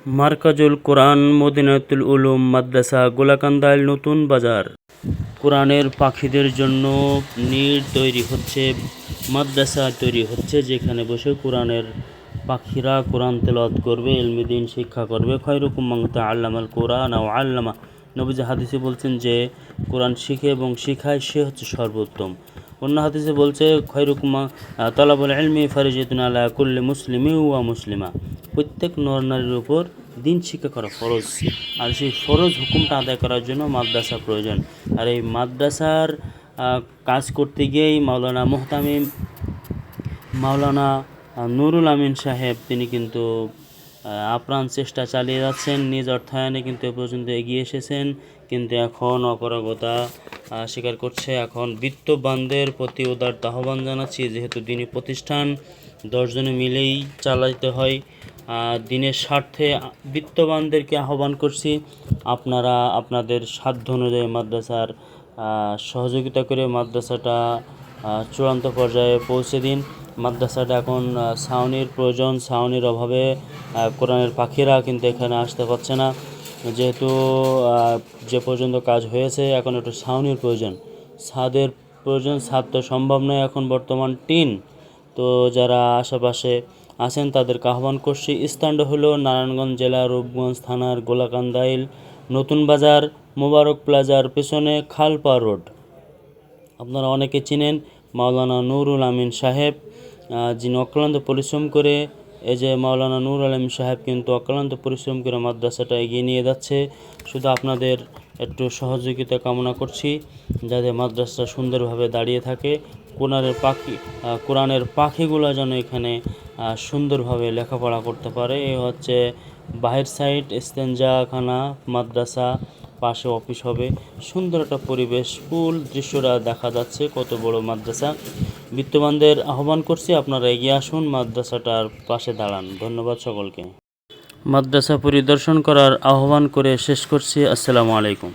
মারকাজুল কোরআন মদিনাতুল উলুম মাদ্রাসা গোলাকান্দাইল নতুন বাজার। কোরআনের পাখিদের জন্য নীড় তৈরি হচ্ছে, মাদ্রাসা তৈরি হচ্ছে, যেখানে বসে কোরআনের পাখিরা কোরআন তেলাওয়াত করবে, ইলমে দ্বীন শিক্ষা করবে। খয়রুকুম মান তাআল্লামাল কোরআন ওয়া আল্লামা। নবীজি হাদিসে বলছেন যে কোরআন শিখে এবং শিখায় সে হচ্ছে সর্বোত্তম। অন্য হাদিসে বলছে খয়রুকুম তালাবুল ইলমি ফারিজাতুন আলা কুল্লি মুসলিমি ওয়া মুসলিমা। প্রত্যেক নর নারীর উপর দিন শিক্ষা করা ফরজ, আর সেই ফরজ হুকুমটা আদায় করার জন্য মাদ্রাসা প্রয়োজন। আর এই মাদ্রাসার কাজ করতে গিয়েই মাওলানা নুরুল আমিন সাহেব তিনি কিন্তু আপ্রাণ চেষ্টা চালিয়ে যাচ্ছেন, নিজ অর্থায়নে কিন্তু এ পর্যন্ত এগিয়ে এসেছেন, কিন্তু এখন অপারগতা স্বীকার করছে। এখন বিত্তবানদের প্রতি উদারতা আহ্বান জানাচ্ছি, যেহেতু দিনী প্রতিষ্ঠান 10 জনে মিলেই চালাতে হয়, দিনের স্বার্থে বিত্তবানদেরকে আহ্বান করছি, আপনারা আপনাদের সাধ্য অনুযায়ী মাদ্রাসার সহযোগিতা করে মাদ্রাসাটা চূড়ান্ত পর্যায়ে পৌঁছে দিন। মাদ্রাসাটা এখন ছাউনির প্রয়োজন, ছাউনির অভাবে কোরআনের পাখিরা কিন্তু এখানে আসতে পারছে না। যেহেতু যে পর্যন্ত কাজ হয়েছে, এখন একটু ছাউনির প্রয়োজন, ছাদের প্রয়োজন। ছাদ তো সম্ভব নয় এখন, বর্তমান টিন। তো যারা আশেপাশে আছেন তাদেরকে আহ্বান করছি। স্থানটা হলো নারায়ণগঞ্জ জেলা রূপগঞ্জ থানার গোলাকান্দাইল নতুন বাজার, মোবারক প্লাজার পেছনে খালপা রোড। আপনারা অনেকে চিনেন মাওলানা নুরুল আমিন সাহেব, যিনি অক্লান্ত পরিশ্রম করে, এই যে মাওলানা নুরুল আমিন সাহেব কিন্তু অক্লান্ত পরিশ্রম করে মাদ্রাসাটা এগিয়ে নিয়ে যাচ্ছে। শুধু আপনাদের একটু সহযোগিতা কামনা করছি, যাতে মাদ্রাসাটা সুন্দরভাবে দাঁড়িয়ে থাকে। কোরআনের পাখিগুলো যেন এখানে সুন্দরভাবে লেখাপড়া করতে পারে। এ হচ্ছে বাহির সাইড, ইস্তেঞ্জাখানা, মাদ্রাসা, পাশে অফিস হবে, সুন্দর একটা পরিবেশ, ফুল দৃশ্যটা দেখা যাচ্ছে। কত বড় মাদ্রাসা! বিত্তবানদের আহ্বান করছি, আপনারা এগিয়ে আসুন, মাদ্রাসাটার পাশে দাঁড়ান। ধন্যবাদ সকলকে। মাদ্রাসা পরিদর্শন করার আহ্বান করে শেষ করছি। আসসালামু আলাইকুম।